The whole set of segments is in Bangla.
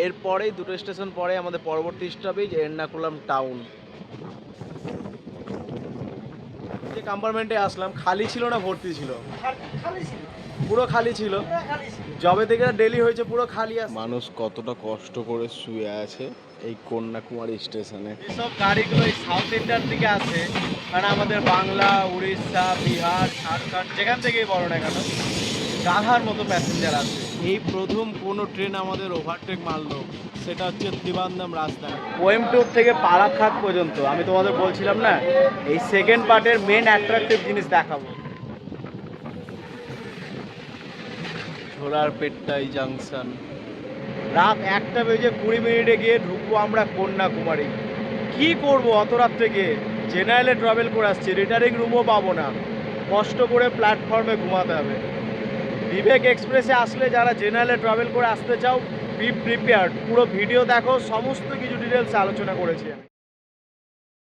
এরপরেই 2টো স্টেশন পরে আমাদের পরবর্তী স্টপেজ এর্নাকুলাম টাউন। যে কম্পার্টমেন্টে আসলাম খালি ছিল না ভর্তি ছিল? পুরো খালি ছিল। যবে থেকে ডেলি হয়েছে পুরো খালি আছে। মানুষ কতটা কষ্ট করে শুয়ে আছে এই কন্যাকুমারী স্টেশনে। এসব গাড়িগুলো এই সাউথ ইন্ডিয়ার দিকে আছে, মানে আমাদের বাংলা, উড়িষ্যা, বিহার, ঝাড়খণ্ড যেখান থেকেই বলো না কেন, গাধার মতো প্যাসেঞ্জার আছে। এই প্রথম কোনো ট্রেন আমাদের ওভারটেক মারলো, সেটা হচ্ছে ত্রিবান্ধম রাজধানী কোয়েম্বটুর থেকে পালাক্কাদ পর্যন্ত। আমি তোমাদের বলছিলাম না, এই সেকেন্ড পার্টের মেন অ্যাট্রাকটিভ জিনিস দেখাবো। ঝোলার পেট্টাই জাংশন। রাত 1:20 গিয়ে ঢুকবো আমরা কন্যাকুমারী। কি করব অত রাত থেকে? জেনারেলে ট্রাভেল করে আসছি, রিটার্নিং রুমও পাবো না, কষ্ট করে প্ল্যাটফর্মে ঘুমাতে হবে। বিবেক এক্সপ্রেসে আসলে যারা জেনারেলে ট্রাভেল করে আসতে চাও, বি প্রিপেয়ার্ড। পুরো ভিডিও দেখো, সমস্ত কিছু ডিটেলস আলোচনা করেছি আমি।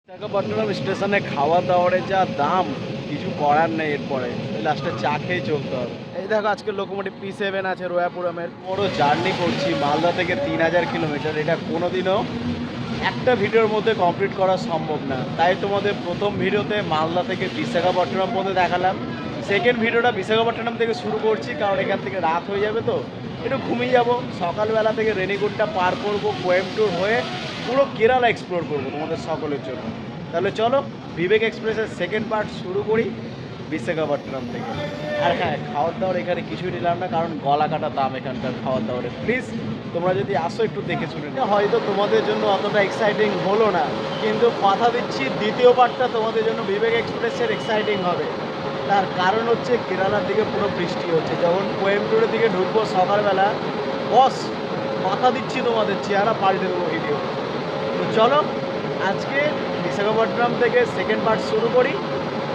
বিশাখাপট্টনম স্টেশনে খাওয়া দাওয়ার যা দাম, কিছু করার নেই। এরপরে লাস্টে চা খেয়ে চলতে হবে। এই দেখো আজকে লোকোমোটিভ P7 আছে রোয়াপুরমের। পুরো জার্নি করছি মালদা থেকে 3000 কিলোমিটার। এটা কোনোদিনও একটা ভিডিওর মধ্যে কমপ্লিট করা সম্ভব না, তাই তোমাদের প্রথম ভিডিওতে মালদা থেকে বিশাখাপট্টনম পর্যন্ত দেখালাম। সেকেন্ড ভিডিওটা বিশাখাপট্টনম থেকে শুরু করছি, কারণ এখান থেকে রাত হয়ে যাবে, তো একটু ঘুমিয়ে যাবো। সকালবেলা থেকে রেনিগুডটা পার করবো, কোয়েম্বটুর হয়ে পুরো কেরালা এক্সপ্লোর করবো তোমাদের সকলের জন্য। তাহলে চলো বিবেক এক্সপ্রেসের সেকেন্ড পার্ট শুরু করি বিশাখাপট্টনম থেকে। আর হ্যাঁ, খাওয়ার দাওয়ার এখানে কিছুই নিলাম না, কারণ গলা কাটা দাম এখানকার খাওয়ার দাওয়ারের। প্লিজ তোমরা যদি আসো একটু দেখে শুনে। হয়তো তোমাদের জন্য অতটা এক্সাইটিং হলো না, কিন্তু কথা দিচ্ছি দ্বিতীয় পার্টটা তোমাদের জন্য বিবেক এক্সপ্রেসের এক্সাইটিং হবে। তার কারণ হচ্ছে কেরালার দিকে পুরো বৃষ্টি হচ্ছে। যখন কোয়েম্বটুরের দিকে ঢুকবো সকালবেলা, বস কথা দিচ্ছি তোমাদের চেহারা পাল্টে দেবো ভিডিও। তো চলো আজকে বিশাখাপট্টনম থেকে সেকেন্ড পার্ট শুরু করি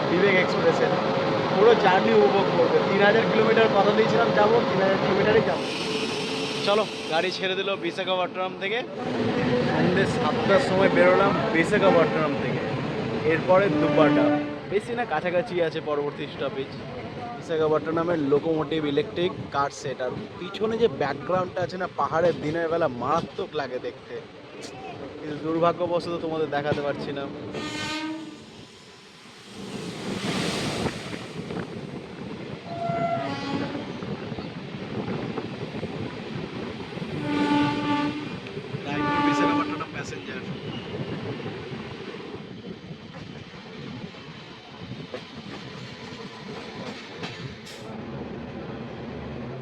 বিবেক এক্সপ্রেসের। পুরো জার্নি উপভোগ করবে। 3000 কিলোমিটার কথা দিয়েছিলাম যাবো, 3000 কিলোমিটারই যাবো। চলো গাড়ি ছেড়ে দিল বিশাখাপট্টনম থেকে। সন্ধ্যে 7টার সময় বেরোলাম বিশাখাপট্টনম থেকে। এরপরে দুবাটা, বেশি না কাছাকাছি আছে পরবর্তী স্টপেজ বিশাখাপট্টনমের লোকোমোটিভ ইলেকট্রিক কার সেট। আর পিছনে যে ব্যাকগ্রাউন্ডটা আছে না, পাহাড়ের দিনের বেলা মারাত্মক লাগে দেখতে, কিন্তু দুর্ভাগ্যবশত তোমাদের দেখাতে পারছি না। বিশাখাপট্টনম প্যাসেঞ্জার।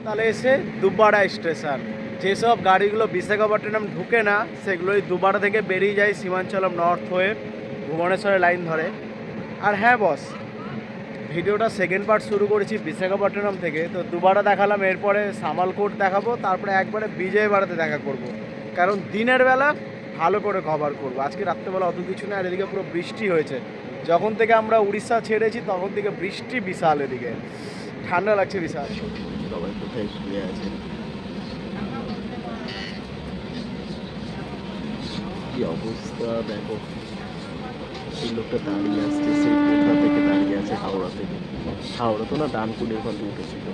তাহলে এসে দুবাড়া স্টেশন। যেসব গাড়িগুলো বিশাখাপট্টনম ঢুকে না, সেগুলোই দুবাড়া থেকে বেরিয়ে যায় সীমাঞ্চলম নর্থ হয়ে ভুবনেশ্বরের লাইন ধরে। আর হ্যাঁ বস, ভিডিওটা সেকেন্ড পার্ট শুরু করেছি বিশাখাপট্টনম থেকে। তো দুবাড়া দেখালাম, এরপরে সামালকোট দেখাবো, তারপরে একবারে বিজয়বাড়াতে দেখা করব। কারণ দিনের বেলা ভালো করে কভার করবো। আজকে রাত্রেবেলা অত কিছু না, আর এদিকে পুরো বৃষ্টি হয়েছে। যখন থেকে আমরা উড়িষ্যা ছেড়েছি তখন থেকে বৃষ্টি বিশাল, এদিকে ঠান্ডা লাগছে বিশাল। সবাই কোথায় শুয়ে আছে, কি অবস্থা দেখো। এই লোকটা দাঁড়িয়ে আসছে, সেই কোথা থেকে দাঁড়িয়ে আছে, হাওড়া থেকে। হাওড়া তো না, ডানকুনি ওখান থেকে উঠেছিল।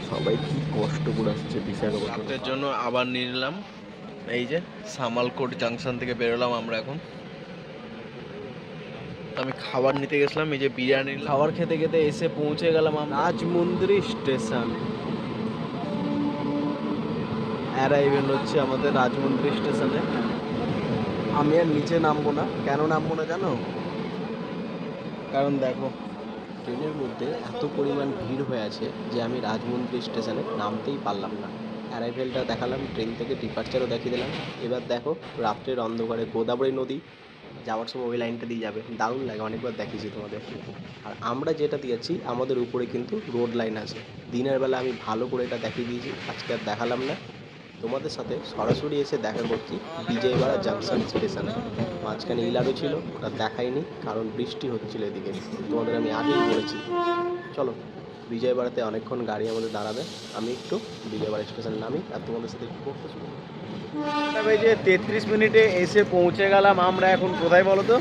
সবাই কি কষ্ট করে আসছে বিশাখাপট্টনের জন্য। আবার নিয়ে নিলাম এই যে সামালকোট জাংশন থেকে বেরোলাম আমরা এখন। আমি খাবার নিতে গেছিলাম, এই যে বিরিয়ানি খাবার খেতে খেতে এসে পৌঁছে গেলাম রাজমন্দ্রি স্টেশন। অ্যারাইভেল হচ্ছে আমাদের রাজমন্দ্রি স্টেশনে। আমি আর নিচে নামবো না। কেন নামবো না জানো? কারণ দেখো ট্রেনের মধ্যে এত পরিমাণ ভিড় হয়ে আছে যে আমি রাজমন্দ্রি স্টেশনে নামতেই পারলাম না। অ্যারাইভেলটা দেখালাম, ট্রেন থেকে ডিপার্চারও দেখিয়ে দিলাম। এবার দেখো রাত্রের অন্ধকারে গোদাবরী নদী, যাওয়ার সময় ওই লাইনটা দিয়ে যাবে, দারুণ লাগে, অনেকবার দেখিয়েছি তোমাদের। আর আমরা যেটা দিয়েছি আমাদের উপরে কিন্তু রোড লাইন আছে। দিনের বেলা আমি ভালো করে এটা দেখিয়ে দিয়েছি, আজকে আর দেখালাম না। তোমাদের সাথে সরাসরি এসে দেখা করছি বিজয়বাড়া জাংশন স্টেশনে। মাঝখানে ইলারও ছিল, ওটা দেখাইনি কারণ বৃষ্টি হচ্ছিল এদিকে, তোমাদের আমি আগেই বলেছি। চলো বিজয়বাড়াতে অনেকক্ষণ গাড়ি আমাদের দাঁড়াবে, আমি একটু বিজয়বাড়া স্টেশনে নামি আর তোমাদের সাথে একটু করতে শুরু করি। 33 মিনিটে এসে পৌঁছে গেলাম আমরা। এখন কোথায় বলো তো?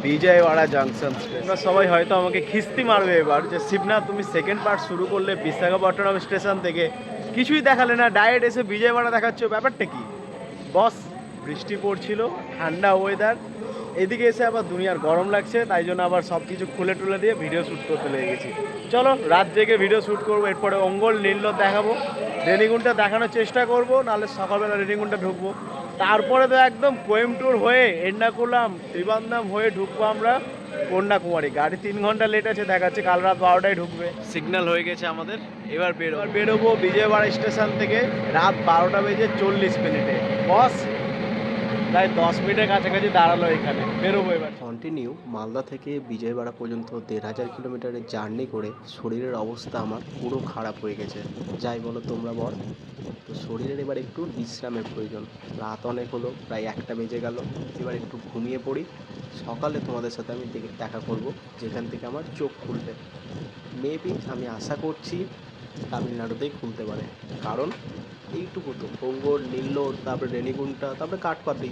বিজয়ওয়াড়া জাংশন। তোমরা সবাই হয়তো আমাকে খিস্তি মারবে এবার যে শিবনাথ তুমি সেকেন্ড পার্ট শুরু করলে বিশাখাপট্টনম স্টেশন থেকে, কিছুই দেখালে না, ডাইরেক্ট এসে বিজয়ওয়াড়া দেখাচ্ছ, ব্যাপারটা কি? বস বৃষ্টি পড়ছিল, ঠান্ডা ওয়েদার, এদিকে এসে আবার দুনিয়ার গরম লাগছে, তাই জন্য আবার সব কিছু খুলে টুলে দিয়ে ভিডিও শ্যুট করতে লেগে গেছি। চলো রাত জেগে ভিডিও শ্যুট করবো, এরপরে অঙ্গল নীলনদ দেখাবো, রেনিগুনটা দেখানোর চেষ্টা করবো, নাহলে সকালবেলা রেনিগুনটা ঢুকবো। তারপরে তো একদম কোয়েম্বটুর হয়ে এর্নাকুলাম ত্রিবান্ধম হয়ে ঢুকবো আমরা কন্যাকুমারী। গাড়ি 3 ঘন্টা লেট আছে, দেখাচ্ছে কাল রাত 12টায় ঢুকবে। সিগন্যাল হয়ে গেছে আমাদের, এবার বেরোবো বিজয়বাড়া স্টেশন থেকে রাত 12:40 বস প্রায় 10 মিনিটের কাছাকাছি দাঁড়ালো এখানে, বেরোবো এবার। কন্টিনিউ মালদা থেকে বিজয়বাড়া পর্যন্ত 1500 কিলোমিটারের জার্নি করে শরীরের অবস্থা আমার পুরো খারাপ হয়ে গেছে। যাই বলো তোমরা বল, তো শরীরের এবার একটু বিশ্রামের প্রয়োজন। রাত অনেক হলো, প্রায় 1টা বেজে গেল, এবার একটু ঘুমিয়ে পড়ি। সকালে তোমাদের সাথে আমি দেখা করব, যেখান থেকে আমার চোখ খুলবে। মেবি আমি আশা করছি তামিলনাড়ুতেই খুলতে পারে, কারণ এইটুকু তো পোঙ্গল, নীলনদ, তারপরে রেনিগুন্টা, তারপরে কাঠপাটি।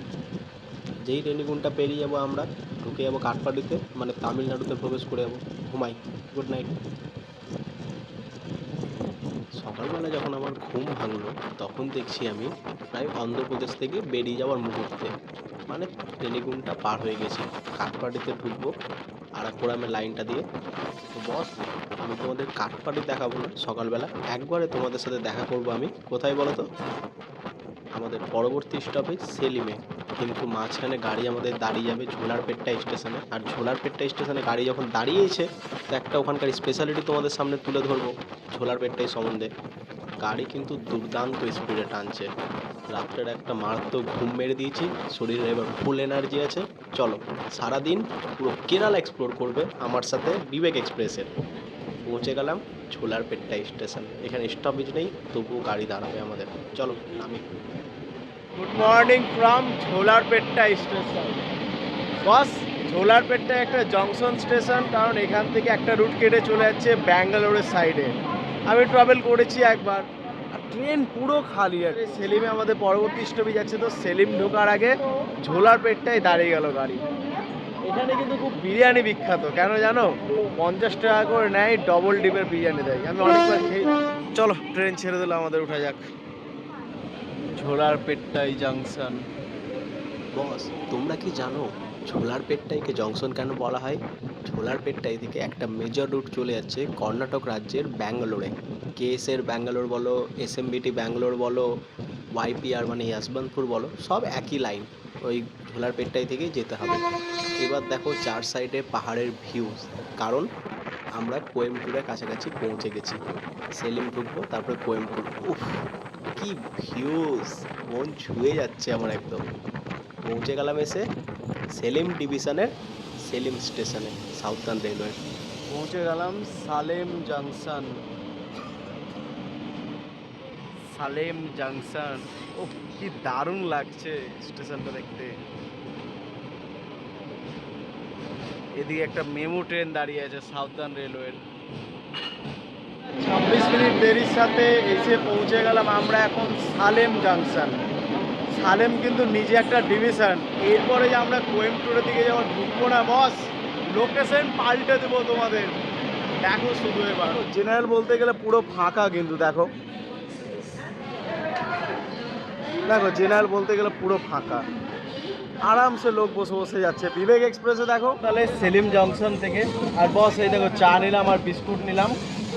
যেই রেনিগুনটা পেরিয়ে যাবো আমরা, ঢুকে যাবো কাঠপাটিতে, মানে তামিলনাড়ুতে প্রবেশ করে যাবো। ঘুমাই, গুড নাইট। সকালবেলা যখন আমার ঘুম ভাঙলো, তখন দেখছি আমি প্রায় অন্ধ্রপ্রদেশ থেকে বেরিয়ে যাওয়ার মুহূর্তে, মানে রেনিগুনটা পার হয়ে গেছি, কাঠপাটিতে ঢুকবো আরাকোরামের লাইনটা দিয়ে। তো বস, আমি তোমাদের কাঠপাটি দেখাবো না সকালবেলা, একবারে তোমাদের সাথে দেখা করব আমি কোথায় বলো তো, আমাদের পরবর্তী স্টপেজ সেলিমে। কিন্তু মাঝখানে গাড়ি আমাদের দাঁড়িয়ে যাবে ঝোলারপেট্টা স্টেশনে, আর ঝোলারপেট্টা স্টেশনে গাড়ি যখন দাঁড়িয়েছে, তো একটা ওখানকার স্পেশালিটি তোমাদের সামনে তুলে ধরবো ঝোলারপেট্টাই সম্বন্ধে। গাড়ি কিন্তু দুর্দান্ত স্পিডে টানছে, রাত্রের একটা মারাত্মক ঘুম মেরে দিয়েছি, শরীরে এবার ফুল এনার্জি আছে। চলো সারাদিন পুরো কেরালা এক্সপ্লোর করবে আমার সাথে বিবেক এক্সপ্রেসের। পৌঁছে গেলাম ঝোলারপেট্টা স্টেশন, এখানে স্টপেজ নেই, তবুও গাড়ি দাঁড়াবে আমাদের। চলো নামি। Good morning from Jolarpettai station. Boss Jolarpettai একটা জংশন স্টেশন, কারণ এখান থেকে একটা রুট কেটে চলে যাচ্ছে ব্যাঙ্গালোরের সাইডে। আমি ট্রাভেল করেছি একবার, আর ট্রেন পুরো খালি আছে। সেলিমে আমাদের পরবর্তী স্টপেজ যাচ্ছে, তো সেলিম ঢোকার আগে ঝোলারপেট্টায় দাঁড়িয়ে গেল গাড়ি। এখানে কিন্তু খুব বিরিয়ানি বিখ্যাত, কেন জানো? 50 টাকা করে নেয়, ডবল ডিমের বিরিয়ানি দেয়, আমি অনেকবার খেয়ে। চলো ট্রেন ছেড়ে দিল, আমাদের উঠা যাক ঝোলারপেট্টাই জাংশন। বস, তোমরা কি জানো ঝোলারপেট্টাইকে জংশন কেন বলা হয়? ঝোলারপেট্টাই থেকে একটা মেজর রুট চলে যাচ্ছে কর্ণাটক রাজ্যের ব্যাঙ্গালোরে। কেএসের ব্যাঙ্গালোর বলো, এসএমবিটি ব্যাঙ্গালোর বলো, ওয়াইপিআর মানে ইয়াশবন্তপুর বলো, সব একই লাইন, ওই ঝোলারপেট্টাই থেকেই যেতে হবে। এবার দেখো চার সাইডে পাহাড়ের ভিউজ, কারণ আমরা কোয়েম্বটুরের কাছাকাছি পৌঁছে গেছি। সেলিম ঢুকবো, তারপরে কোয়েম্বটুর। উফ, কি ভিউজ, মন ছুঁয়ে যাচ্ছে আমার একদম। পৌঁছে গেলাম এসে সেলিম ডিভিশনের সেলিম স্টেশনে, সাউথার্ন রেলওয়ে। পৌঁছে গেলাম সালেম জাংশন। সালেম জাংশন, ও কি দারুণ লাগছে স্টেশনটা দেখতে। এদিকে একটা মেমো ট্রেন দাঁড়িয়ে আছে সাউথার্ন রেলওয়ের। 26 মিনিট দেরির সাথে এসে পৌঁছে গেলাম আমরা এখন সালেম জাংশন। সালেম কিন্তু নিজে একটা ডিভিশন। এরপরে যে আমরা কোয়েম্বটুরের দিকে যাওয়ার ঢুকবো না বস, লোকেশন পাল্টে দেবো তোমাদের, দেখো শুধু। এবার জেনারেল বলতে গেলে পুরো ফাঁকা, কিন্তু দেখো দেখো জেনারেল বলতে গেলে পুরো ফাঁকা, আরামসে লোক বসে বসে যাচ্ছে। বিবেক এক্সপ্রেসে দেখো তাহলে সেলিম জংশন থেকে। আর বস এই দেখো চা নিলাম আর বিস্কুট নিলাম,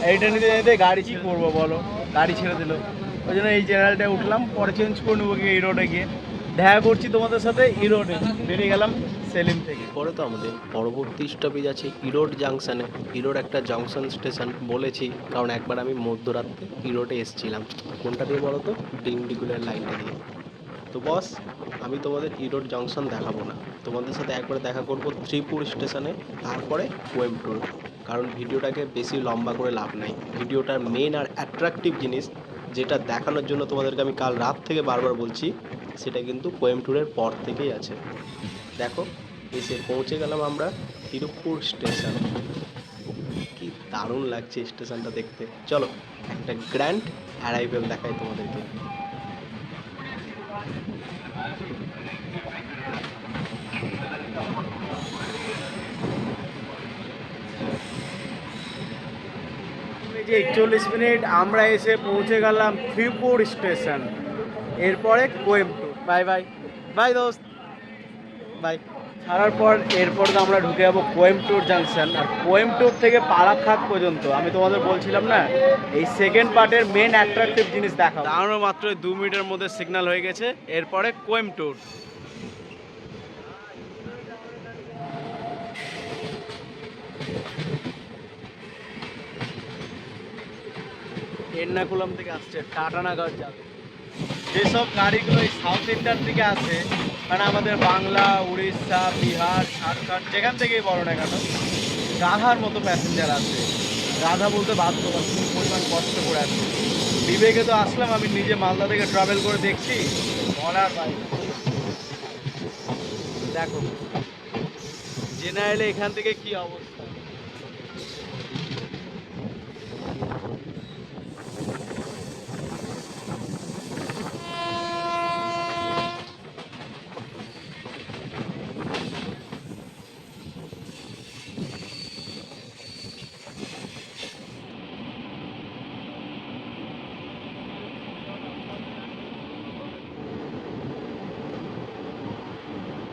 এইটা নিতে নিতে গাড়ি কি করবো বলো, গাড়ি ছেড়ে দিল, ওই জন্য এই জেনারেলটায় উঠলাম, পরে চেঞ্জ করে নেবো গিয়ে এই রোডে গিয়ে। দেখা করছি তোমাদের সাথে ইরোডে, বেরিয়ে গেলাম সেলিম থেকে। পরে তো আমাদের পরবর্তী স্টপেজ আছে ইরোড জাংশনে। ইরোড একটা জংশন স্টেশন বলেছি, কারণ একবার আমি মধ্যরাত্রে ইরোডে এসেছিলাম। কোনটা দিয়ে বলো তো, ডিন্ডিগুলের লাইনটা দিয়ে। তো বস, আমি তোমাদের ইরোড জংশন দেখাবো না, তোমাদের সাথে একবার দেখা করবো ত্রিপুর স্টেশনে, তারপরে কোয়েম্বটুর। কারণ ভিডিওটাকে বেশি লম্বা করে লাভ নাই, ভিডিওটার মেন আর অ্যাট্রাকটিভ জিনিস যেটা দেখানোর জন্য তোমাদেরকে আমি কাল রাত থেকে বারবার বলছি, সেটা কিন্তু কোয়েম্বটুরের পর থেকেই আছে। দেখো এসে পৌঁছে গেলাম আমরা তিরুপুর স্টেশন। কি দারুণ লাগছে স্টেশনটা দেখতে। চলো একটা গ্র্যান্ড অ্যারাইভেল দেখাই তোমাদেরকে। এই যে 41 মিনিট আমরা এসে পৌঁছে গেলাম ত্রিপুর স্টেশন, এরপরে কোয়েম্বটুর। বাই বাই বাই দোস্ত বাই। ছাড়ার পর এরপর তো আমরা ঢুকে যাবো কোয়েম্বটুর জাংশন, আর কোয়েম্বটুর থেকে পালাক্কাদ পর্যন্ত আমি তোমাদের বলছিলাম না এই সেকেন্ড পার্টের মেন অ্যাট্রাকটিভ জিনিস দেখাবো। দাঁড়ানো মাত্র 2 মিনিটের মধ্যে সিগন্যাল হয়ে গেছে, এরপরে কোয়েম্বটুর। এর্নাকুলাম থেকে আসছে, টাটানগর যাবে। যেসব গাড়িগুলো এই সাউথ ইন্ডিয়ার থেকে আসে, মানে আমাদের বাংলা, উড়িষ্যা, বিহার, ঝাড়খণ্ড যেখান থেকেই বলো না কেন, গাধার মতো প্যাসেঞ্জার আছে। গাধা বলতে বাধ্য, খুব পরিমাণ কষ্ট করে আসছে। বিবেকে তো আসলাম, আমি নিজে মালদা থেকে ট্রাভেল করে দেখছি, বলার বাইরে। দেখো জেনারেলে এখান থেকে কি অবস্থা।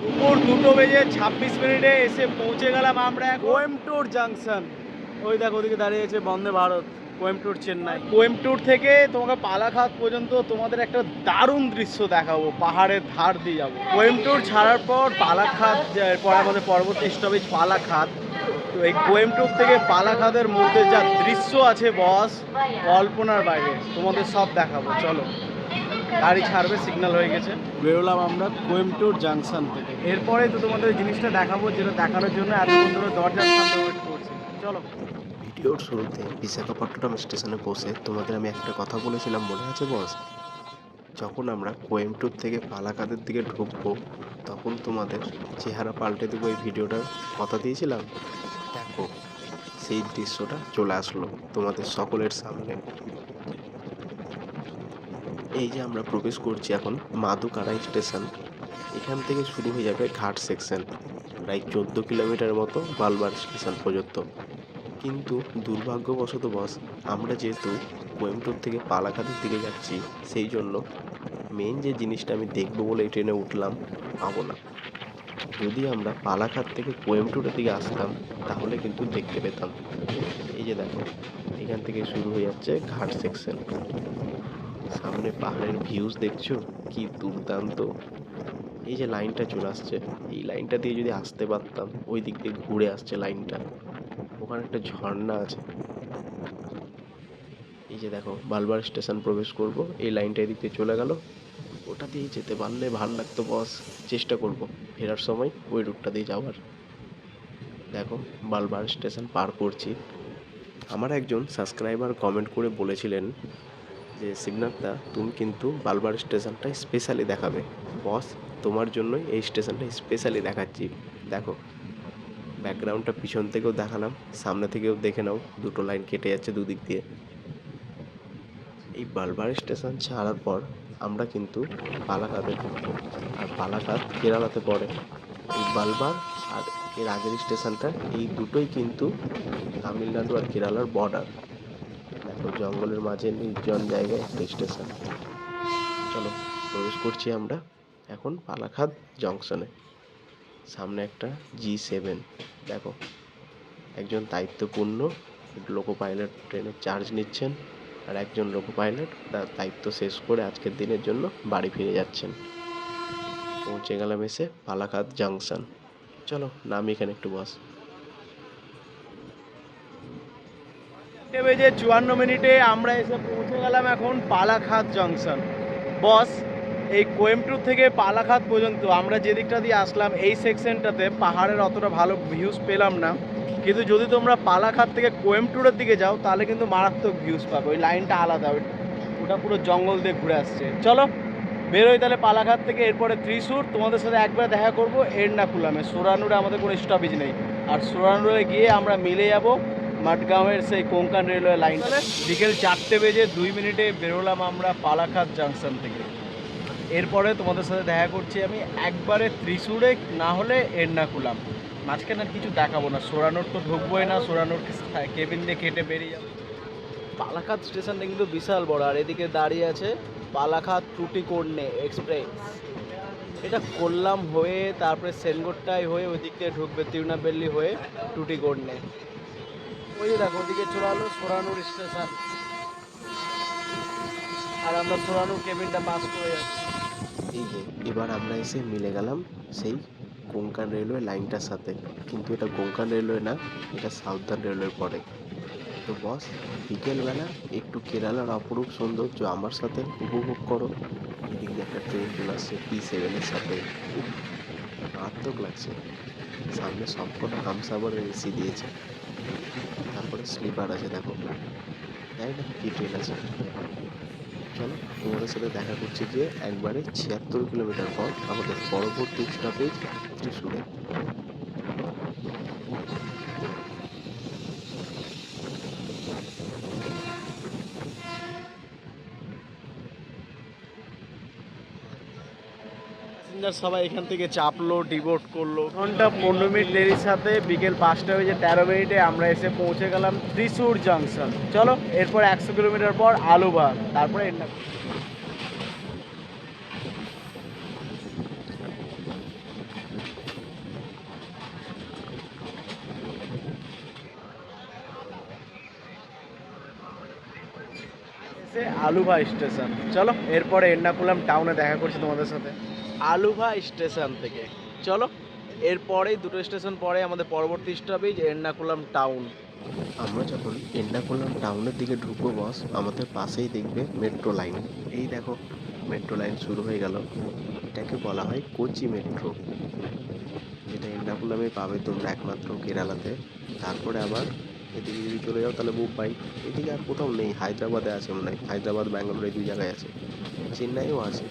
দুপুর 2:26 এসে পৌঁছে গেলাম আমরা কোয়েম্বটুর জাংশন। ওই দেখো ওদিকে দাঁড়িয়ে আছে বন্দে ভারত, কোয়েম্বটুর চেন্নাই। কোয়েম্বটুর থেকে তোমাকে পালাক্কাদ পর্যন্ত তোমাদের একটা দারুণ দৃশ্য দেখাবো, পাহাড়ের ধার দিয়ে যাবো। কোয়েম্বটুর ছাড়ার পর পালাক্কাদ, পরে আমাদের পরবর্তী স্টপেজ পালাক্কাদ। তো এই কোয়েম্বটুর থেকে পালাক্কাদের মধ্যে যা দৃশ্য আছে বস, কল্পনার বাইরে, তোমাদের সব দেখাবো। চলো, গাড়ি ছাড়বে, সিগন্যাল হয়ে গেছে, বেরোলাম আমরা কোয়েম্বটুর জাংশন থেকে। এরপরে তো তোমাদের জিনিসটা দেখাবো, যেটা দেখানোর জন্য এতক্ষণ ধরে দরজার সামনে ওয়েট করছি। চলো। ভিডিওর শুরুতে বিশাখাপট্টনম স্টেশনে বসে তোমাদের আমি একটা কথা বলেছিলাম, মনে আছে বস? যখন আমরা কোয়েম্বটুর থেকে পালাক্কাদের দিকে ঢুকবো তখন তোমাদের চেহারা পাল্টে দেবো, এই ভিডিওটার কথা দিয়েছিলাম। দেখো সেই দৃশ্যটা চলে আসলো তোমাদের সকলের সামনে। এই যে আমরা প্রবেশ করছি এখন মাধুকারাই স্টেশন। এখান থেকে শুরু হয়ে যাবে ঘাট সেকশন, প্রায় 14 কিলোমিটার মতো বালবার স্টেশন পর্যন্ত। কিন্তু দুর্ভাগ্যবশত বস, আমরা যেহেতু কোয়েম্বটুর থেকে পালাক্কাদের দিকে যাচ্ছি, সেই জন্য মেন যে জিনিসটা আমি দেখবো বলে এই ট্রেনে উঠলাম, পাবো না। যদি আমরা পালাক্কাদ থেকে কোয়েম্বটুরের দিকে আসতাম তাহলে কিন্তু দেখতে পেতাম। এই যে দেখো এখান থেকে শুরু হয়ে যাচ্ছে ঘাট সেকশন। সামনে পাহাড়ের ভিউজ দেখছো কি দুর্দান্ত। এই যে লাইনটা চলে আসছে, এই লাইনটা দিয়ে যদি আসতে পারতাম, ওই দিক দিয়ে ঘুরে আসছে লাইনটা, ওখানে একটা ঝর্ণা আছে। এই যে দেখো বালবার স্টেশন প্রবেশ করব, এই লাইনটা এদিক দিয়ে চলে গেল, ওটা দিয়ে যেতে পারলে ভালো লাগতো বস। চেষ্টা করব ফেরার সময় ওই রুটটা দিয়ে যাওয়ার। দেখো বালবার স্টেশন পার করছি। আমার একজন সাবস্ক্রাইবার কমেন্ট করে বলেছিলেন যে শিবনাথদা তুমি কিন্তু বালবার স্টেশনটা স্পেশালি দেখাবে। বস তোমার জন্যই এই স্টেশনটা স্পেশালি দেখাচ্ছি। দেখো ব্যাকগ্রাউন্ডটা পিছন থেকেও দেখালাম, সামনে থেকেও দেখে নাও, দুটো লাইন কেটে যাচ্ছে দুদিক দিয়ে। এই বালবার স্টেশন ছাড়ার পর আমরা কিন্তু পালাক্কাদে ঢুকবো, আর পালাক্কাদ কেরালাতে পড়ে। এই বালবার আর এর আগের স্টেশনটা, এই দুটোই কিন্তু তামিলনাড়ু আর কেরালার বর্ডার। দেখো জঙ্গলের মাঝে নির্জন জায়গায় একটা স্টেশন। চলো প্রবেশ করছি আমরা এখন পালাক্কাদ জংশনে। সামনে একটা G7, দেখো একজন দায়িত্বপূর্ণ লোকো পাইলট ট্রেনের চার্জ নিচ্ছেন, আর একজন লোকো পাইলট তার দায়িত্ব শেষ করে আজকের দিনের জন্য বাড়ি ফিরে যাচ্ছেন। পৌঁছে গেলাম এসে পালাক্কাদ জাংশন। চলো নামি এখানে একটু বস। 4:54 আমরা এসে পৌঁছে গেলাম এখন পালাক্কাদ জংশন। বস এই কোয়েম্বটুর থেকে পালাক্কাদ পর্যন্ত আমরা যে দিকটা দিয়ে আসলাম, এই সেকশনটাতে পাহাড়ের অতটা ভালো ভিউজ পেলাম না, কিন্তু যদি তোমরা পালাক্কাদ থেকে কোয়েম্বটুরের দিকে যাও তাহলে কিন্তু মারাত্মক ভিউজ পাবে। ওই লাইনটা আলাদা, ওটা পুরো জঙ্গল দিয়ে ঘুরে আসছে। চলো বেরোই তাহলে পালাক্কাদ থেকে। এরপরে ত্রিশূর, তোমাদের সাথে একবার দেখা করবো এর্নাকুলামে। সোরানুরে আমাদের কোনো স্টপেজ নেই, আর সোরানুরে গিয়ে আমরা মিলে যাব মাডগাঁওয়ের সেই কোঙ্কান রেলওয়ে লাইন। বিকেল 4:02 বেরোলাম আমরা পালাক্কাদ জাংশন থেকে। এরপরে তোমাদের সাথে দেখা করছি আমি একবারে ত্রিশূরে, না হলে এর্নাকুলাম। মাঝখানে আর কিছু দেখাবো না, সোরানুর তো ঢুকবোই না, সোরানুর কেবিন দিয়ে কেটে বেরিয়ে যাবো। পালাক্কাদ স্টেশনটা কিন্তু বিশাল বড়, আর এদিকে দাঁড়িয়ে আছে বালাঘাট টুটিকোন্নে এক্সপ্রেস। এটা কোল্লাম হয়ে তারপরে সেনগোট্টায় হয়ে ওই দিক থেকে ঢুকবে তিরুনাপল্লী হয়ে টুটিকোন্নে। ওই যে দেখো ওদিকে চলে আলো সোরানুর স্টেশন, আর আমরা সোরানুর কেবিনটা পাস করে যাচ্ছি। এই যে এবার আমরা এসে মিলে গেলাম সেই কোঙ্কান রেলওয়ে লাইনটার সাথে, কিন্তু এটা কোঙ্কান রেলওয়ে না, এটা সাউদার্ন রেলওয়ে পড়ে। তো বস, বিকেলবেলা একটু কেরালার অপরূপ সৌন্দর্য আমার সাথে উপভোগ করো। এদিক দিয়ে একটা ট্রেন চলে আসছে T7-এর সাথে, খুব মারাত্মক লাগছে। সামনে সবকটা হামসাফারের এসি দিয়েছে, তারপরে স্লিপার আছে দেখো, জানি না কি ট্রেন আছে। চলো তোমাদের সাথে দেখা করছি যে একবারে 76 কিলোমিটার পর আমাদের পরবর্তী স্টপেজ ত্রিশূলে। প্যাসেঞ্জার সবাই এখান থেকে চাপলো, ডিবোর্ড করলো। ঘন্টা 15 মিনিট দেরির সাথে বিকেল 5টা বেজে 13 মিনিটে আমরা এসে পৌঁছে গেলাম ত্রিশূর জাংশন। চলো এরপর 100 কিলোমিটার পর আলুবাগ, তারপরে এন্নাকুলাম। আলুভা স্টেশন। চলো এরপরে এর্নাকুলাম টাউনে দেখা করছি তোমাদের সাথে আলুভা স্টেশন থেকে। চলো এরপরেই দুটো স্টেশন পরে আমাদের পরবর্তী স্টপেজ এর্নাকুলাম টাউন। আমরা যখন এর্নাকুলাম টাউনের দিকে ঢুকবো বস, আমাদের পাশেই দেখবে মেট্রো লাইন। এই দেখো মেট্রো লাইন শুরু হয়ে গেল। এটাকে বলা হয় কোচি মেট্রো, যেটা এর্নাকুলামে পাবে তোমরা একমাত্র কেরালাতে। তারপরে আবার এদিকে যদি চলে যাও তাহলে মুম্বাই, এদিকে আর কোথাও নেই। হায়দ্রাবাদে আছে মনে হয়, হায়দ্রাবাদ ব্যাঙ্গালোর এই দুই জায়গায় আছে, চেন্নাইও আছে।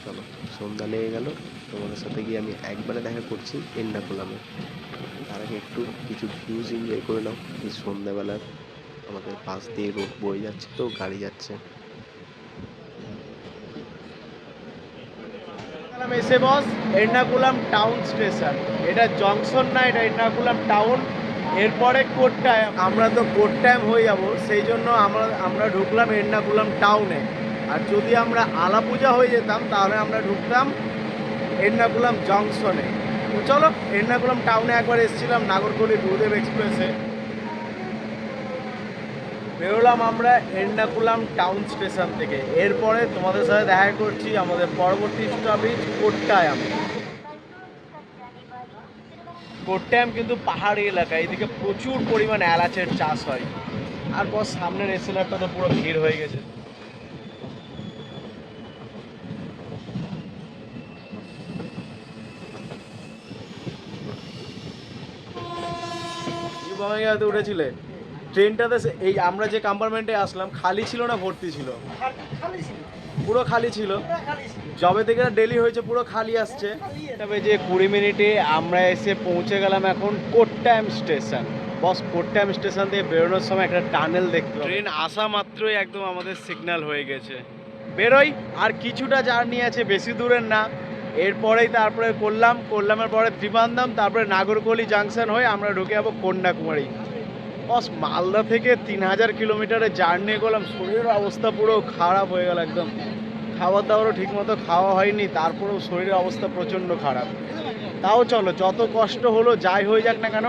চলো সন্ধ্যা লেগে গেল, তোমাদের সাথে গিয়ে আমি একবারে দেখা করছি এর্নাকুলামে। তার আগে একটু কিছু ভিউজ এনজয় করে নাও। এই সন্ধ্যাবেলার আমাদের পাশ দিয়ে রোড বয়ে যাচ্ছে, তো গাড়ি যাচ্ছে। এসে বস এর্নাকুলাম টাউন স্টেশন। এটা জংশন না, এটা এর্নাকুলাম টাউন। এরপরে কোট্টায়াম, আমরা তো কোট্টায়াম হয়ে যাব, সেই জন্য আমরা ঢুকলাম এর্নাকুলাম টাউনে। আর যদি আমরা আলাপুজা হয়ে যেতাম তাহলে আমরা ঢুকতাম এর্নাকুলাম জংশনে। তো চলো এর্নাকুলাম টাউনে একবার এসেছিলাম নাগরকোলি গুরুদেব এক্সপ্রেসে। বেরোলাম আমরা এর্নাকুলাম টাউন স্টেশন থেকে। এরপরে তোমাদের সাথে দেখা করছি আমাদের পরবর্তী স্টপেজ কোট্টায়াম। কোট্টায়াম কিন্তু পাহাড়ি এলাকা, এদিকে প্রচুর পরিমাণ এলাচের চাষ হয়। আর বস সামনের এসেলারটা তো পুরো ভিড় হয়ে গেছে। উঠেছিলে ট্রেনটাতে, এই আমরা যে কম্পার্টমেন্টে আসলাম খালি ছিল না ভর্তি ছিল? পুরো খালি ছিল। যবে থেকে ডেলি হয়েছে পুরো খালি আসছে। তবে যে 20 মিনিটে আমরা এসে পৌঁছে গেলাম এখন কোট্টায়াম স্টেশন। বস কোট্টায়াম স্টেশন থেকে বেরোনোর সময় একটা টানেল দেখতে, ট্রেন আসা মাত্রই একদম আমাদের সিগন্যাল হয়ে গেছে বেরোই। আর কিছুটা জার্নি আছে, বেশি দূরের না। এরপরেই তারপরে কোল্লামের পরে ত্রিবান্ধাম, তারপরে নাগরকোলি জাংশন হয়ে আমরা ঢুকে যাবো কন্যাকুমারী। বস মালদা থেকে 3000 কিলোমিটারের জার্নি করলাম, শরীরের অবস্থা পুরো খারাপ হয়ে গেল একদম। খাওয়া দাওয়ারও ঠিক মতো খাওয়া হয়নি, তারপরেও শরীরের অবস্থা প্রচণ্ড খারাপ। তাও চলো যত কষ্ট হলো যাই হয়ে যাক না কেন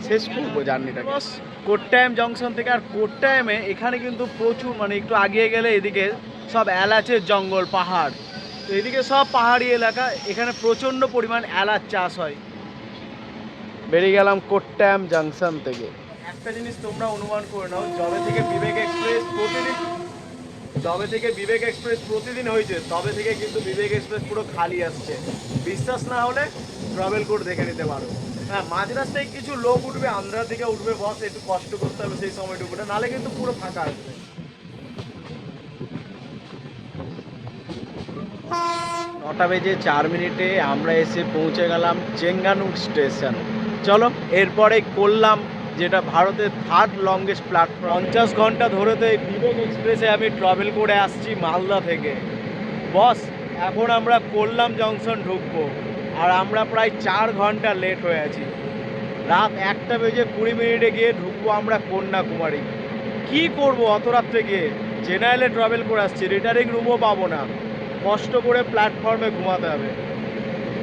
শেষ করবো জার্নিটা। বস কোট্টায়াম জংশন থেকে, আর কোট্টায়ামে এখানে কিন্তু প্রচুর, মানে একটু আগিয়ে গেলে এদিকে সব এলাচের জঙ্গল, পাহাড়। তো এদিকে সব পাহাড়ি এলাকা, এখানে প্রচণ্ড পরিমাণ এলাচ চাষ হয়। বেরিয়ে গেলাম কোট্টায়াম জংশন থেকে। একটা জিনিস তোমরা অনুমান করে নাও, যবে থেকে বিবেক এক্সপ্রেস প্রতিদিন হয়েছে তবে থেকে কিন্তু বিবেক এক্সপ্রেস পুরো খালি আসছে। বিশ্বাস না হলে ট্রাভেল কোড দেখে নিতে পারো। হ্যাঁ, মাঝ রাস্তায় কিছু লোক উঠবে, আন্ধ্রা থেকে উঠবে, বস একটু কষ্ট করতে হবে সেই সময়টুকুটা, নাহলে কিন্তু পুরো ফাঁকা আসবে। 9টা বেজে 4 মিনিটে আমরা এসে পৌঁছে গেলাম চেঙ্গানুর স্টেশন। চলো এরপরে করলাম যেটা ভারতের 3rd লংগেস্ট প্ল্যাটফর্ম। 50 ঘন্টা ধরে তো এই বিবেক এক্সপ্রেসে আমি ট্রাভেল করে আসছি মালদা থেকে। বস এখন আমরা কোল্লাম জংশন ঢুকবো, আর আমরা প্রায় 4 ঘন্টা লেট হয়ে আছি। রাত 1টা বেজে 20 মিনিটে গিয়ে ঢুকবো আমরা কন্যাকুমারী। কি করব অত রাত্রে গিয়ে? জেনারেলে ট্রাভেল করে আসছি, রিটার্নিং রুমও পাবো না, কষ্ট করে প্ল্যাটফর্মে ঘুমাতে হবে।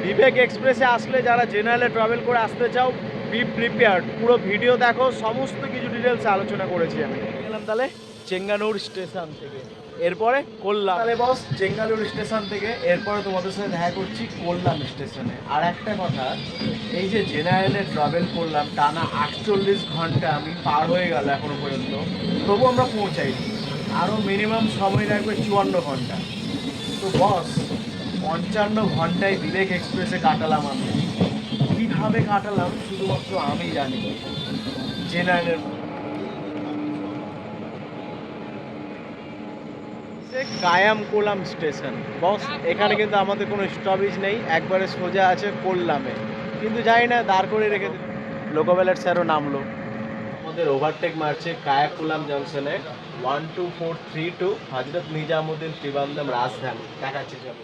বিবেক এক্সপ্রেসে আসলে যারা জেনারেলে ট্রাভেল করে আসতে চাও, বি প্রিপেয়ার্ড, পুরো ভিডিও দেখো, সমস্ত কিছু ডিটেলস আলোচনা করেছি আমি। গেলাম তাহলে চেঙ্গানুর স্টেশন থেকে, এরপরে কোল্লাম। তাহলে বস চেঙ্গানুর স্টেশন থেকে এরপরে তোমাদের সাথে দেখা করছি কোল্লাম স্টেশনে। আর একটা কথা, এই যে জেনারেলে ট্রাভেল করলাম টানা 48 ঘন্টা আমি পার হয়ে গেল এখনো পর্যন্ত, তবু আমরা পৌঁছাইনি। আরও মিনিমাম সময় লাগবে 54 ঘন্টা। তো বস 55 ঘন্টায় বিবেক এক্সপ্রেসে কাটালাম আমি। কীভাবে কাটালাম শুধুমাত্র আমি জানি। জেনারেলের কায়াম কোলাম স্টেশন বস, এখানে কিন্তু আমাদের কোনো স্টপেজ নেই, একবারে সোজা আছে কোল্লামে। কিন্তু জানি না দাঁড় করে রেখে দিল, লোকোভ্যালেট স্যারও নামলো। আমাদের ওভারটেক মারছে কায়াকুলাম জংশনে 12432 হজরত নিজামুদ্দিন ত্রিবান্ধম রাজধানী দেখাচ্ছে। চলো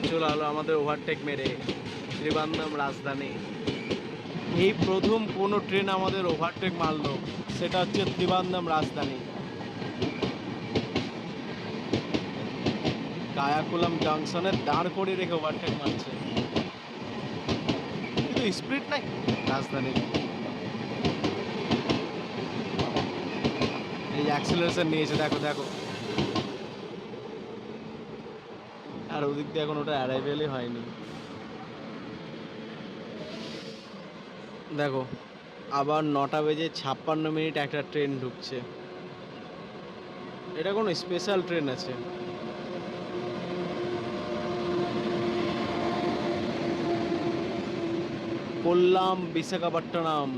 চলে হলো আমাদের ওভারটেক মেরে ত্রিবান্ধম রাজধানী। এই প্রথম কোনো ট্রেন আমাদের ওভারটেক মারলো, সেটা হচ্ছে ত্রিবান্ধম রাজধানী। কায়াকুলাম জাংশনে দাঁড় করে রেখে ওভারটেক মারছে, কিন্তু স্পিড নাই রাজধানীর। এই অ্যাক্সিলারেশন নিয়েছে, দেখো দেখো। আর ওদিক দিয়ে এখন ওটা অ্যারাইভেলই হয়নি। দেখো আবার 9:56 একটা ট্রেন ঢুকছে। এটা কোনো স্পেশাল ট্রেন আছে। কোল্লাম বিশাখাপট্টনম।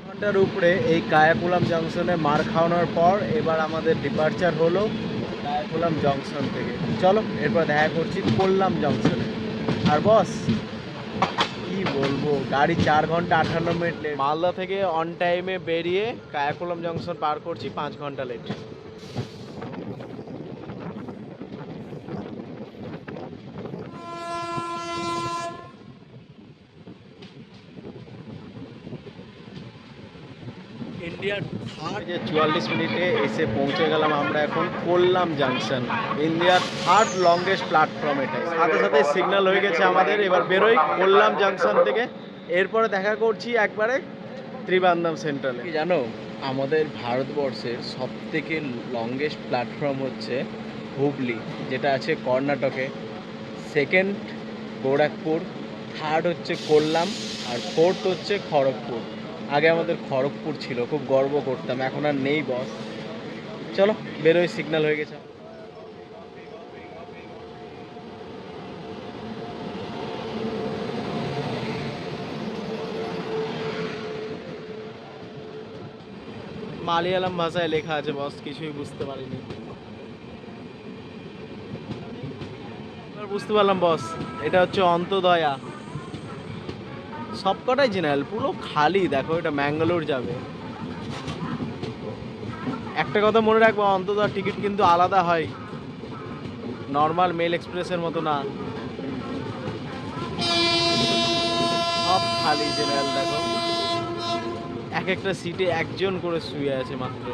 ঘন্টার উপরে এই কায়াকুলাম জংশনে মার খাওয়ানোর পর এবার আমাদের ডিপার্চার হলো কায়াকুলাম জংশন থেকে। চলো এরপর দেখা করছি কোল্লাম জংশনে। আর বস কি বলবো, গাড়ি 4 ঘন্টা 58 মিনিট লেট। মালদা থেকে অন টাইমে বেরিয়ে কায়াকুলাম জংশন পার করছি 5 ঘন্টা লেট। ইন্ডিয়ার থার্ড 44 মিনিটে এসে পৌঁছে গেলাম আমরা এখন কোল্লাম জাংশন, ইন্ডিয়ার থার্ড লংগেস্ট প্ল্যাটফর্ম। এটাই সাথে সাথে সিগন্যাল হয়ে গেছে আমাদের, এবার বেরোই কোল্লাম জাংশন থেকে। এরপরে দেখা করছি একবারে ত্রিবান্ধম সেন্ট্রালে। কি জানো, আমাদের ভারতবর্ষের সব থেকে লংগেস্ট প্ল্যাটফর্ম হচ্ছে হুবলি, যেটা আছে কর্ণাটকে। সেকেন্ড গোরখপুর, থার্ড হচ্ছে কোল্লাম, আর ফোর্থ হচ্ছে খড়গপুর। আগে আমাদের খড়গপুর ছিল, খুব গর্ব করতাম, এখন আর নেই বস। চলো বেরোয়, সিগন্যাল হয়ে গেছে। মালয়ালম ভাষায় লেখা আছে বস, কিছুই বুঝতে পারিনি। বুঝতে পারলাম বস, এটা হচ্ছে অন্তদয়া। সবকটাই জেনারেল, পুরো খালি। দেখো এটা ম্যাঙ্গালোর যাবে। একটা কথা মনে রাখবো, অন্তদয়া টিকিট কিন্তু আলাদা হয়, নর্মাল মেল এক্সপ্রেসের মতো না। সব খালি জেনারেল। দেখো এক একটা সিটে একজন করে শুয়ে আছে মাত্র।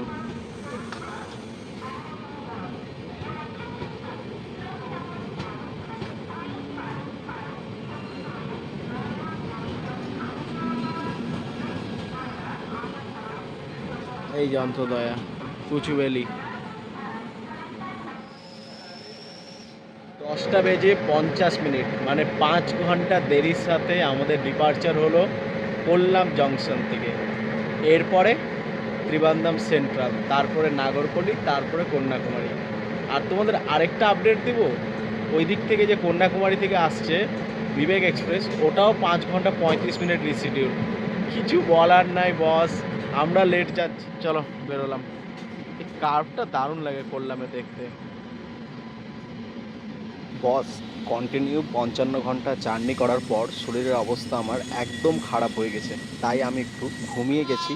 এই যে অন্তদয়া কুচুবেলি। 10:50 মানে 5 ঘন্টা দেরির সাথে আমাদের ডিপার্চার হলো কোল্লাম জংশন থেকে। এরপরে ত্রিবান্ধম সেন্ট্রাল, তারপরে নাগরকোলি, তারপরে কন্যাকুমারী। আর তোমাদের আরেকটা আপডেট দিব, ওই দিক থেকে যে কন্যাকুমারী থেকে আসছে বিবেক এক্সপ্রেস, ওটাও 5 ঘন্টা 35 মিনিট রিশিডিউল। কিছু বলার নাই বস, আমরা লেট যাচ্ছি। চলো বেরোলাম। এই কার্ভটা দারুণ লাগে কোল্লামে দেখতে। বস, কন্টিনিউ 55 ঘন্টা জার্নি করার পর শরীরের অবস্থা আমার একদম খারাপ হয়ে গেছে, তাই আমি একটু ঘুমিয়ে গেছি।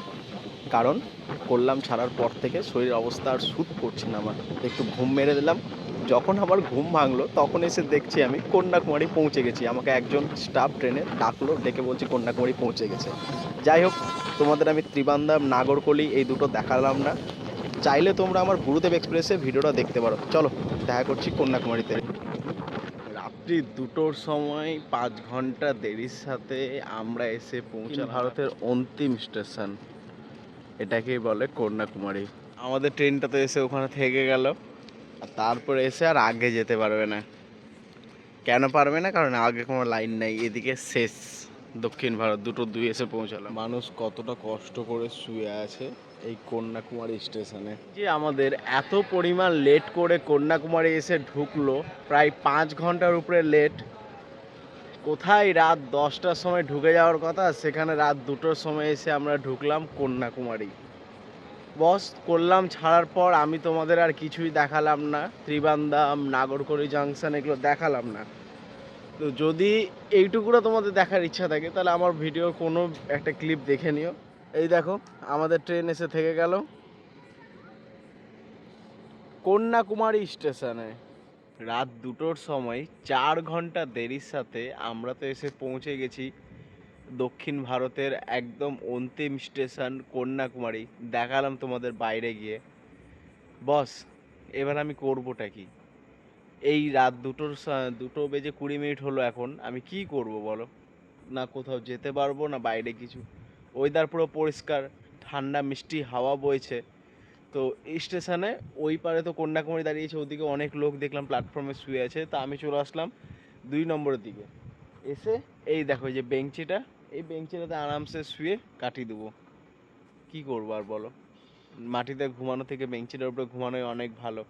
কারণ করলাম ছাড়ার পর থেকে শরীরের অবস্থা আর স্যুট করছে না আমার, একটু ঘুম মেরে দিলাম। যখন আমার ঘুম ভাঙলো তখন এসে দেখছি আমি কন্যাকুমারী পৌঁছে গেছি। আমাকে একজন স্টাফ ট্রেনে ডাকলো, ডেকে বলছি কন্যাকুমারী পৌঁছে গেছে। যাই হোক, তোমাদের আমি ত্রিবান্ধব নাগরকলি এই দুটো দেখালাম না। চাইলে তোমরা আমার গুরুদেব এক্সপ্রেসে ভিডিওটা দেখতে পারো। চলো দেখা করছি কন্যাকুমারীতে। রাত্রি 2টোর সময় 5 ঘন্টা দেরির সাথে আমরা এসে পৌঁছালাম ভারতের অন্তিম স্টেশন, এটাকেই বলে কন্যাকুমারী। আমাদের ট্রেনটা তো এসে ওখানে থেকে গেল, আর তারপরে এসে আর আগে যেতে পারবে না। কেন পারবে না? কারণ আগে কোনো লাইন নেই, এদিকে শেষ। দক্ষিণ ভারত 2টো 2 এসে পৌঁছালাম। মানুষ কতটা কষ্ট করে শুয়ে আছে এই কন্যাকুমারী স্টেশনে। যে আমাদের এত পরিমাণ লেট করে কন্যাকুমারী এসে ঢুকলো, প্রায় 5 ঘন্টার উপরে লেট। কোথায় রাত 10টার সময় ঢুকে যাওয়ার কথা, সেখানে রাত 2টোর সময় এসে আমরা ঢুকলাম কন্যাকুমারী। বস, করলাম ছাড়ার পর আমি তোমাদের আর কিছুই দেখালাম না, ত্রিবান্ধব, নাগরকলি জাংশন এগুলো দেখালাম না। তো যদি এইটুকুটা তোমাদের দেখার ইচ্ছা থাকে তাহলে আমার ভিডিওর কোনো একটা ক্লিপ দেখে নিও। এই দেখো, আমাদের ট্রেন এসে থেকে গেল কন্যাকুমারী স্টেশনে। রাত 2টোর সময় 4 ঘন্টা দেরির সাথে আমরা তো এসে পৌঁছে গেছি দক্ষিণ ভারতের একদম অন্তিম স্টেশন কন্যাকুমারী। দেখালাম তোমাদের বাইরে গিয়ে। বস, এবার আমি করবোটা কি? এই রাত 2:20 হলো, এখন আমি কি করব বলো? না কোথাও যেতে পারবো, না বাইরে কিছু। ওয়েদার পুরো পরিষ্কার, ঠান্ডা মিষ্টি হাওয়া বইছে। তো এই স্টেশনে ওই পারে তো কন্যাকুমারী দাঁড়িয়েছে, ওদিকে অনেক লোক দেখলাম প্ল্যাটফর্মে শুয়ে আছে। তা আমি চলে আসলাম 2 নম্বরের দিকে। এসে এই দেখো এই যে বেঞ্চিটা, এই বেঞ্চিটাতে আরামসে শুয়ে কাটিয়ে দেবো। কি করবো আর বলো? মাটিতে ঘুমানো থেকে বেঞ্চিটার উপরে ঘুমানোই অনেক ভালো।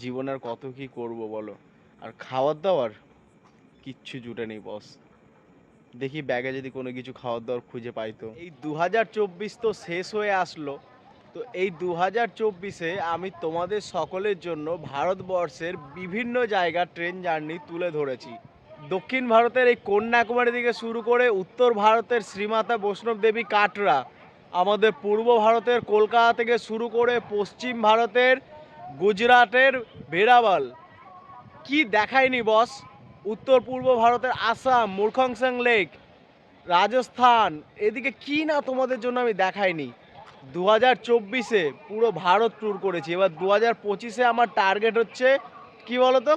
জীবনে আর কত কি করব বলো? আর খাওয়ার দাওয়ার কিচ্ছু জুটে নেই বস। দেখি ব্যাগে যদি কোনো কিছু খাওয়ার দাওয়ার খুঁজে পাই তো। এই 2024 তো শেষ হয়ে আসলো। তো এই 2024-এ আমি তোমাদের সকলের জন্য ভারতবর্ষের বিভিন্ন জায়গার ট্রেন জার্নি তুলে ধরেছি। দক্ষিণ ভারতের এই কন্যাকুমারী থেকে শুরু করে উত্তর ভারতের শ্রীমাতা বৈষ্ণব দেবী কাটরা, আমাদের পূর্ব ভারতের কলকাতা থেকে শুরু করে পশ্চিম ভারতের গুজরাটের ভেরাওয়াল। কি দেখায়নি বস? উত্তর পূর্ব ভারতের আসাম, মুরখংসং লেক, রাজস্থান, এদিকে কি না তোমাদের জন্য আমি দেখাইনি। 2024-এ পুরো ভারত ট্যুর করেছি। এবার 2025-এ আমার টার্গেট হচ্ছে কি বলতো,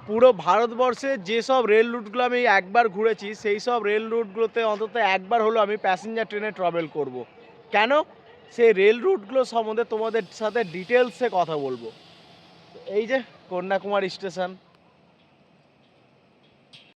পুরো ভারতবর্ষে যেসব রেল রুটগুলো আমি একবার ঘুরেছি সেই সব রেল রুটগুলোতে অন্তত একবার হলো আমি প্যাসেঞ্জার ট্রেনে ট্রাভেল করব। কেন? সেই রেল রুটগুলো সম্বন্ধে তোমাদের সাথে ডিটেলসে কথা বলবো। এই যে কন্যাকুমারী স্টেশন।